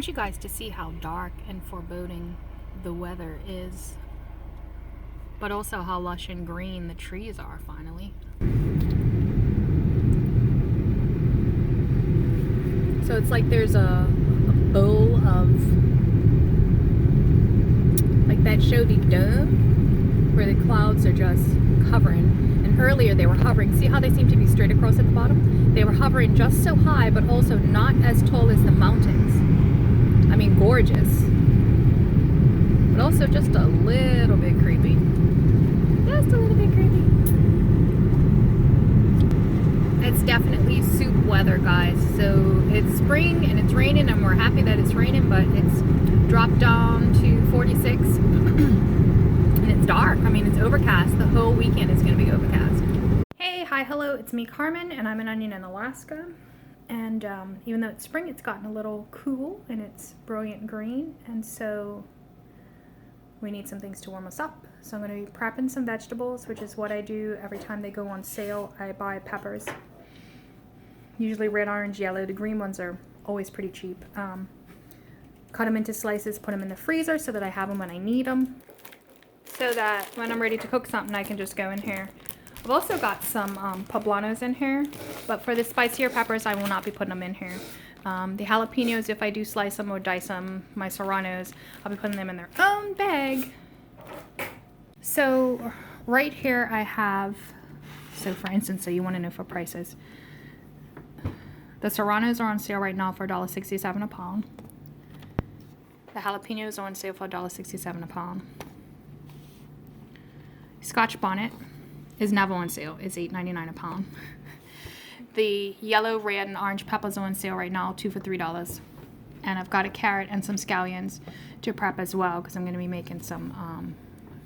want you guys to see how dark and foreboding the weather is, but also how lush and green the trees are finally. So it's like there's a bowl of, like that show The Dome, where the clouds are just hovering. And earlier they were hovering. See how they seem to be straight across at the bottom? They were hovering just so high, but also not as tall as the mountains. I mean, gorgeous. But also just a little bit creepy. Just a little bit creepy. It's definitely soup weather, guys. So it's spring and it's raining, and we're happy that it's raining, but it's dropped down to 46. And it's dark. I mean, it's overcast. The whole weekend is going to be overcast. Hey, hi, hello. It's me, Carmen, and I'm an onion in Alaska. And even though it's spring, it's gotten a little cool and it's brilliant green. And so we need some things to warm us up. So I'm going to be prepping some vegetables, which is what I do every time they go on sale. I buy peppers. Usually red, orange, yellow. The green ones are always pretty cheap. Cut them into slices, put them in the freezer so that I have them when I need them. So that when I'm ready to cook something, I can just go in here. I've also got some poblanos in here, but for the spicier peppers, I will not be putting them in here. The jalapenos, if I do slice them or dice them, my serranos, I'll be putting them in their own bag. So right here I have, so for instance, so you want to know for prices. The serranos are on sale right now for $1.67 a pound. The jalapenos are on sale for $1.67 a pound. Scotch bonnet is never on sale. It's $8.99 a pound. The yellow, red, and orange peppers are on sale right now, 2 for $3. And I've got a carrot and some scallions to prep as well, because I'm going to be making some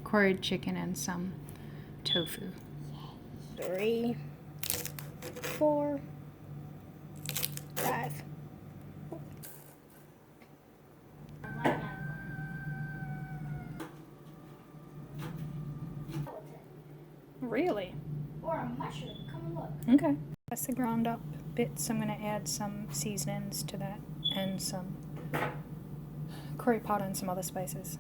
curried chicken and some tofu. 3, 4, 5. Really? Or a mushroom. Come and look. Okay. That's the ground up bits. I'm going to add some seasonings to that and some curry powder and some other spices.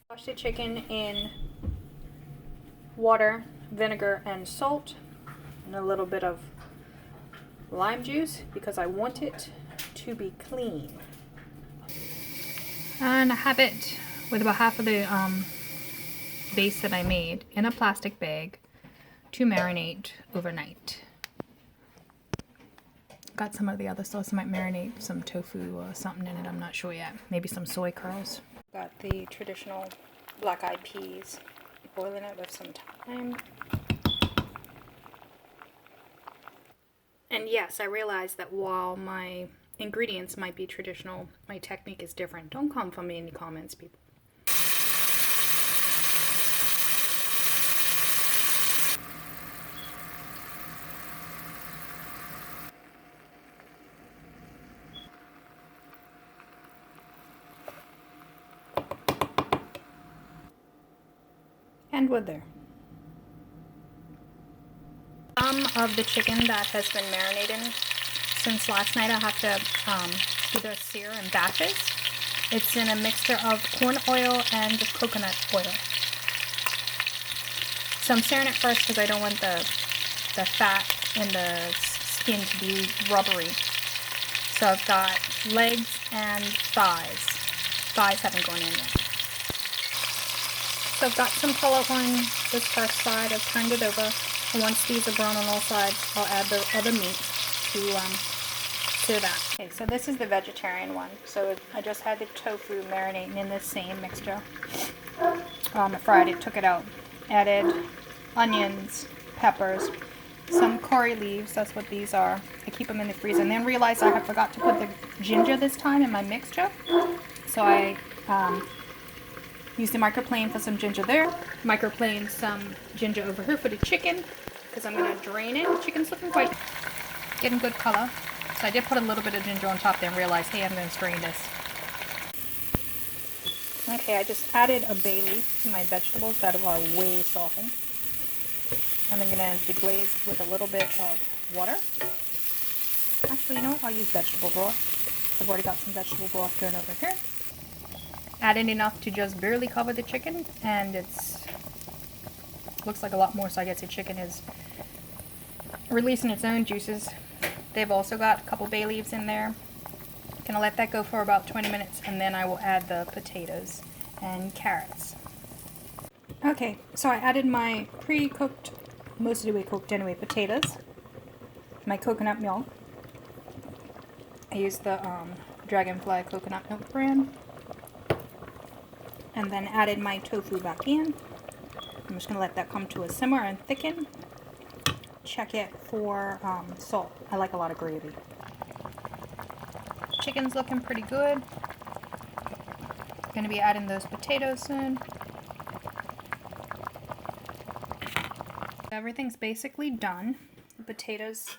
Wash the chicken in water, vinegar, and salt, and a little bit of lime juice because I want it to be clean. And I have it with about half of the base that I made in a plastic bag to marinate overnight. Got some of the other sauce. I might marinate some tofu or something in it. I'm not sure yet. Maybe some soy curls. Got the traditional black-eyed peas. Boiling it with some thyme. And yes, I realize that while my ingredients might be traditional, my technique is different. Don't come for me in the comments, people. And we're there. Some of the chicken that has been marinating since last night, I have to either sear in batches. It's in a mixture of corn oil and coconut oil. So I'm searing it first because I don't want the fat in the skin to be rubbery. So I've got legs and thighs. Thighs haven't gone in yet. So I've got some color on this first side. I've turned it over. And once these are brown on all sides, I'll add the other meat to that. Okay, so this is the vegetarian one. So I just had the tofu marinating in this same mixture. I fried it, took it out. Added onions, peppers, some curry leaves. That's what these are. I keep them in the freezer. And then realized I had forgot to put the ginger this time in my mixture. So I use the microplane for some ginger there. Microplane some ginger over here for the chicken because I'm going to drain it. The chicken's looking quite, getting good color. So I did put a little bit of ginger on top there and realized, hey, I'm going to strain this. Okay, I just added a bay leaf to my vegetables that are way softened. And I'm going to deglaze with a little bit of water. Actually, you know what? I'll use vegetable broth. I've already got some vegetable broth going over here. Added enough to just barely cover the chicken, and it's looks like a lot more, so I guess the chicken is releasing its own juices. They've also got a couple bay leaves in there. Gonna let that go for about 20 minutes, and then I will add the potatoes and carrots. Okay, so I added my pre-cooked, most of the way cooked anyway, potatoes, my coconut milk. I used the Dragonfly coconut milk brand, and then added my tofu back in. I'm just gonna let that come to a simmer and thicken. Check it for salt. I like a lot of gravy. Chicken's looking pretty good. Gonna be adding those potatoes soon. Everything's basically done. The potatoes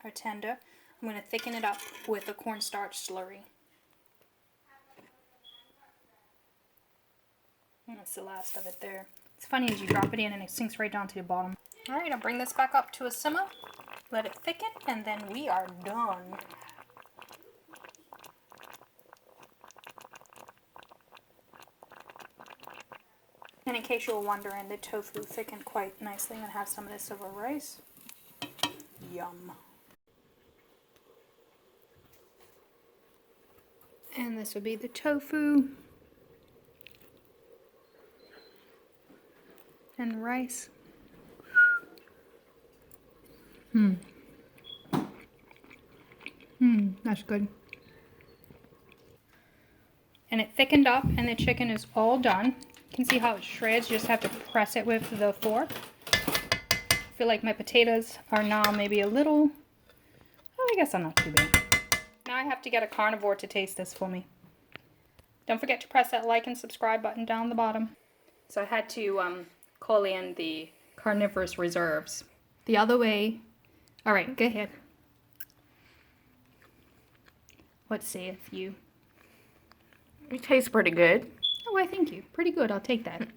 are tender. I'm gonna thicken it up with a cornstarch slurry. And that's the last of it there. It's funny as you drop it in and it sinks right down to the bottom. Alright, I'll bring this back up to a simmer, let it thicken, and then we are done. And in case you were wondering, the tofu thickened quite nicely. I'm going to have some of this over rice. Yum. And this would be the tofu. And rice. That's good. And it thickened up, and the chicken is all done. You can see how it shreds. You just have to press it with the fork. I feel like my potatoes are now maybe a little, oh, I guess I'm not too bad. Now I have to get a carnivore to taste this for me. Don't forget to press that like and subscribe button down the bottom. So I had to call in the carnivorous reserves. The other way. All right, go ahead. What sayeth you? It tastes pretty good. Oh, I thank you. Pretty good. I'll take that.